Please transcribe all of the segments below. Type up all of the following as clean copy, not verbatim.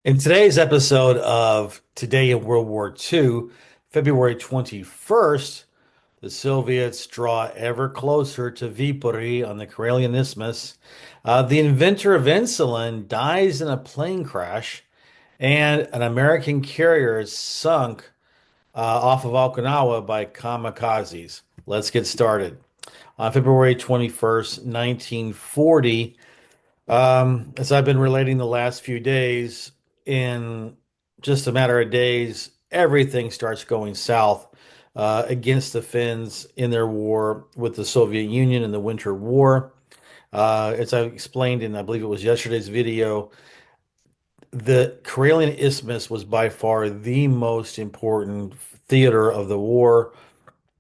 In today's episode of Today in World War II, February 21st, the Soviets draw ever closer to Viipuri on the Karelian Isthmus. The inventor of insulin dies in a plane crash, and an American carrier is sunk off of Okinawa by kamikazes. Let's get started. On February 21st, 1940, as I've been relating the last few days, in just a matter of days, everything starts going south against the Finns in their war with the Soviet Union in the Winter War. As I explained in, I believe it was yesterday's video, the Karelian Isthmus was by far the most important theater of the war.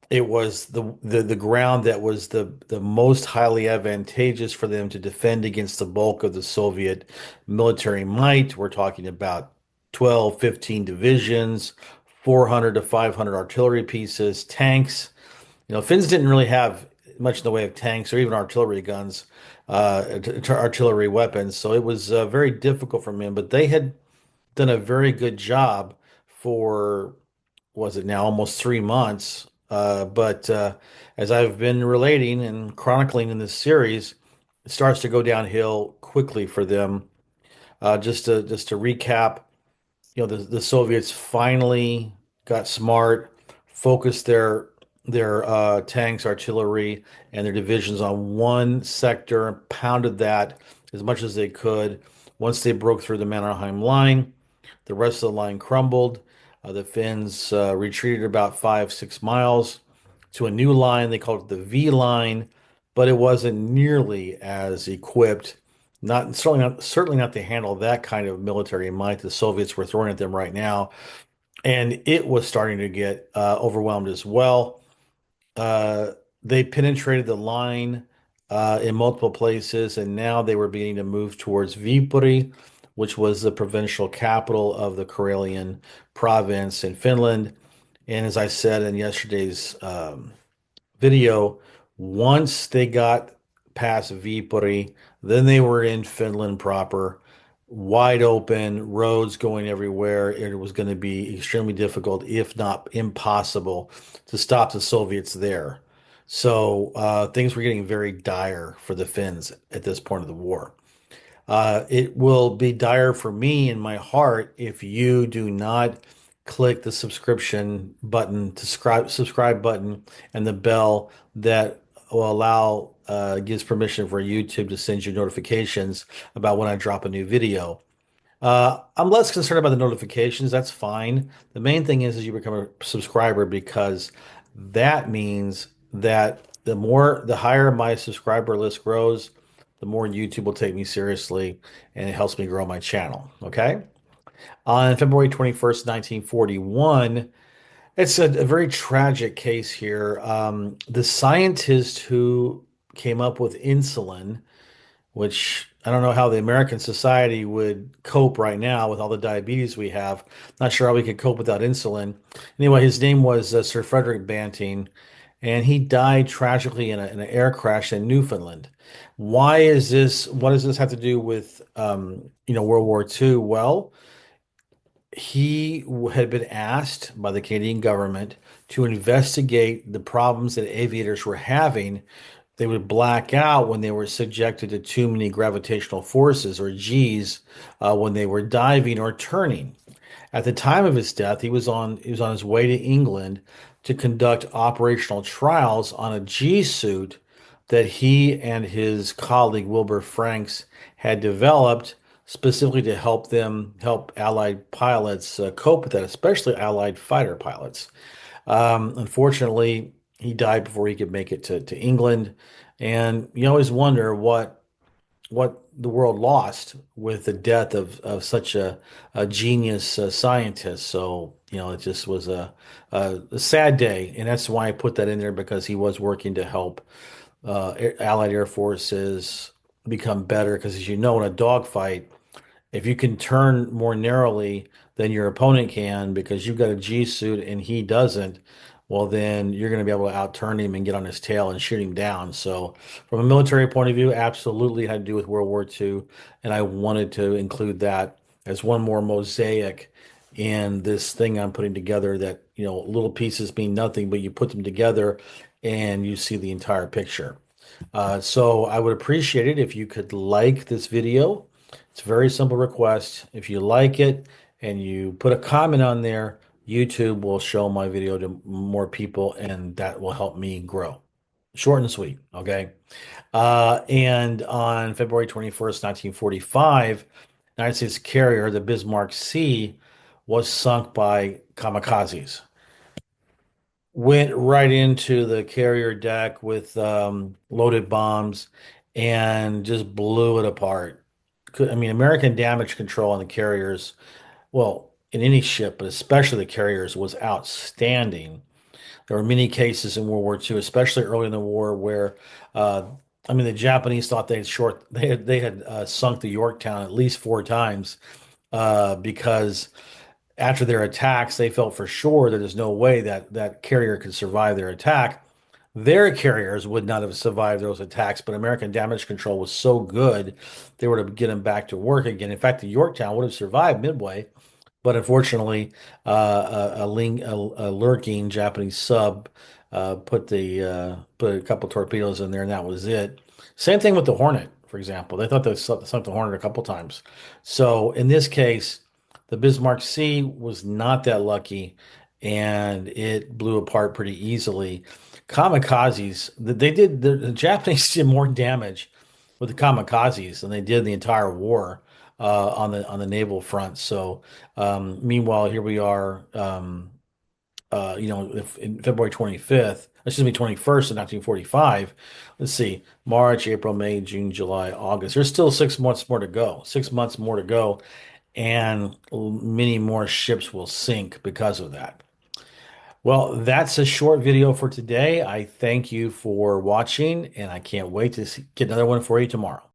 It was the ground that was the most highly advantageous for them to defend against the bulk of the Soviet military might. We're talking about 12, 15 divisions, 400 to 500 artillery pieces, tanks. Finns didn't really have much in the way of tanks or even artillery guns, artillery weapons. So it was very difficult for them, but they had done a very good job for, was it now almost 3 months? But as I've been relating and chronicling in this series, it starts to go downhill quickly for them. Just to recap, the Soviets finally got smart, focused their tanks, artillery, and their divisions on one sector and pounded that as much as they could. Once they broke through the Mannerheim line, the rest of the line crumbled. The Finns retreated about 5, 6 miles to a new line. They called it the V line, but it wasn't nearly as equipped. Not certainly not to handle that kind of military might the Soviets were throwing at them right now, and it was starting to get overwhelmed as well. Uh, they penetrated the line in multiple places, and now they were beginning to move towards Viipuri, which was the provincial capital of the Karelian province in Finland. And as I said in yesterday's video, once they got past Viipuri, then they were in Finland proper, wide open, roads going everywhere. It was going to be extremely difficult, if not impossible, to stop the Soviets there. So things were getting very dire for the Finns at this point of the war. It will be dire for me in my heart if you do not click the subscription button, subscribe button, and the bell that will allow gives permission for YouTube to send you notifications about when I drop a new video. I'm less concerned about the notifications. That's fine. The main thing is you become a subscriber because that means that the higher my subscriber list grows, the more YouTube will take me seriously and it helps me grow my channel. Okay. On February 21st, 1941, it's a very tragic case here. The scientist who came up with insulin, which I don't know how the American society would cope right now with all the diabetes we have. Not sure how we could cope without insulin. Anyway, his name was Sir Frederick Banting, and he died tragically in an air crash in Newfoundland. Why is this? What does this have to do with World War II? Well, he had been asked by the Canadian government to investigate the problems that aviators were having. They would black out when they were subjected to too many gravitational forces or G's when they were diving or turning. At the time of his death, he was on his way to England to conduct operational trials on a G suit that he and his colleague Wilbur Franks had developed specifically to help Allied pilots cope with that, especially Allied fighter pilots. Unfortunately, he died before he could make it to England, and you always wonder what the world lost with the death of such a genius scientist. So, it just was a sad day. And that's why I put that in there because he was working to help Allied Air Forces become better. Because as you know, in a dogfight, if you can turn more narrowly than your opponent can because you've got a G suit and he doesn't, well, then you're going to be able to outturn him and get on his tail and shoot him down. So, from a military point of view, absolutely had to do with World War II, and I wanted to include that as one more mosaic in this thing I'm putting together that, little pieces mean nothing, but you put them together and you see the entire picture. So I would appreciate it if you could like this video. It's a very simple request. If you like it and you put a comment on there, YouTube will show my video to more people, and that will help me grow. Short and sweet, okay? And on February 21st, 1945, United States carrier, the Bismarck Sea, was sunk by kamikazes. Went right into the carrier deck with loaded bombs and just blew it apart. I mean, American damage control on the carriers, well, in any ship, but especially the carriers, was outstanding. There were many cases in World War II, especially early in the war, where uh, I mean, the Japanese thought they had sunk the Yorktown at least four times because after their attacks, they felt for sure that there's no way that that carrier could survive their attack. Their carriers would not have survived those attacks, but American damage control was so good, they were to get them back to work again. In fact, the Yorktown would have survived Midway, but unfortunately, a lurking Japanese sub put a couple torpedoes in there, and that was it. Same thing with the Hornet, for example. They thought they sunk the Hornet a couple times. So in this case, the Bismarck Sea was not that lucky, and it blew apart pretty easily. Kamikazes, the Japanese did more damage with the kamikazes than they did the entire war on the naval front. So meanwhile, here we are, in February 25th, excuse me, 21st of 1945. Let's see, March, April, May, June, July, August. There's still 6 months more to go. 6 months more to go, and many more ships will sink because of that. Well, that's a short video for today. I thank you for watching, and I can't wait to get another one for you tomorrow.